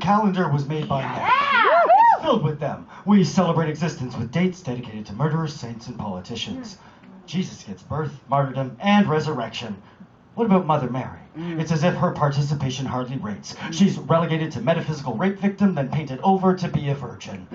calendar was made by men. It's filled with them. We celebrate existence with dates dedicated to murderers, saints, and politicians. Jesus gets birth, martyrdom, and resurrection. What about Mother Mary? It's as if her participation hardly rates. She's relegated to metaphysical rape victim, then painted over to be a virgin.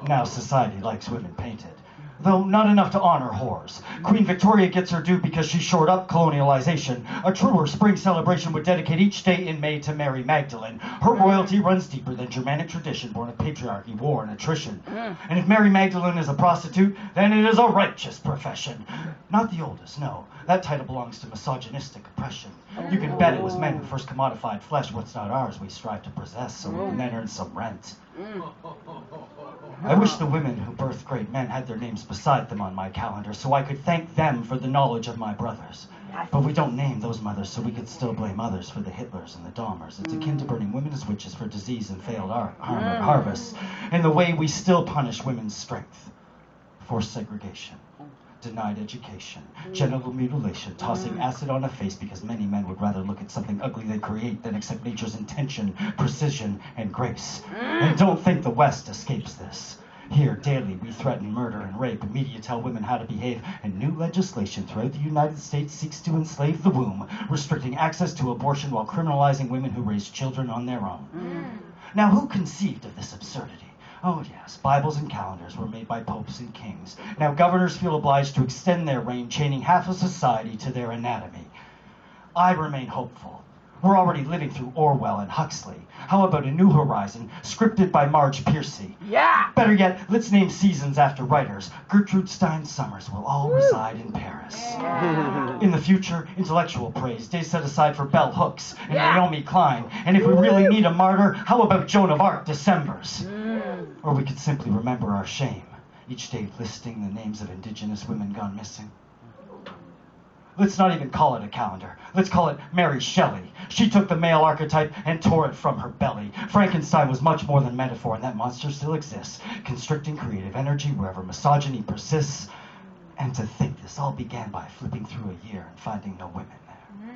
Now society likes women painted, though not enough to honor whores. Queen Victoria gets her due because she shored up colonialization. A truer spring celebration would dedicate each day in May to Mary Magdalene. Her royalty runs deeper than Germanic tradition born of patriarchy, war, and attrition. And if Mary Magdalene is a prostitute, then it is a righteous profession. Not the oldest, no. That title belongs to misogynistic oppression. You can bet it was men who first commodified flesh. What's not ours we strive to possess, so we can then earn some rent. I wish the women who birthed great men had their names beside them on my calendar, so I could thank them for the knowledge of my brothers. But we don't name those mothers, so we could still blame others for the Hitlers and the Dahmers. It's akin to burning women as witches for disease and failed harvests, in the way we still punish women's strength. Forced segregation, denied education, genital mutilation, tossing acid on a face because many men would rather look at something ugly they create than accept nature's intention, precision, and grace. And don't think the West escapes this. Here, daily, we threaten murder and rape. Media tell women how to behave, and new legislation throughout the United States seeks to enslave the womb, restricting access to abortion while criminalizing women who raise children on their own. Now, who conceived of this absurdity? Oh yes, Bibles and calendars were made by popes and kings. Now governors feel obliged to extend their reign, chaining half of society to their anatomy. I remain hopeful. We're already living through Orwell and Huxley. How about A New Horizon, scripted by Marge Piercy? Yeah! Better yet, let's name seasons after writers. Gertrude Stein Summers will all reside in Paris. In the future, intellectual praise, days set aside for bell hooks and Naomi Klein. And if we really need a martyr, how about Joan of Arc Decembers? Or we could simply remember our shame, each day listing the names of indigenous women gone missing. Let's not even call it a calendar. Let's call it Mary Shelley. She took the male archetype and tore it from her belly. Frankenstein was much more than metaphor, and that monster still exists, constricting creative energy wherever misogyny persists. And to think this all began by flipping through a year and finding no women there.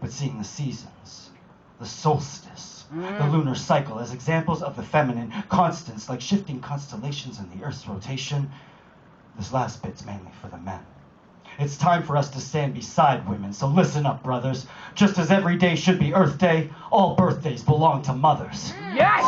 But seeing the seasons, the solstice, the lunar cycle as examples of the feminine, constants like shifting constellations in the Earth's rotation, this last bit's mainly for the men. It's time for us to stand beside women, so listen up, brothers. Just as every day should be Earth Day, all birthdays belong to mothers. Yes!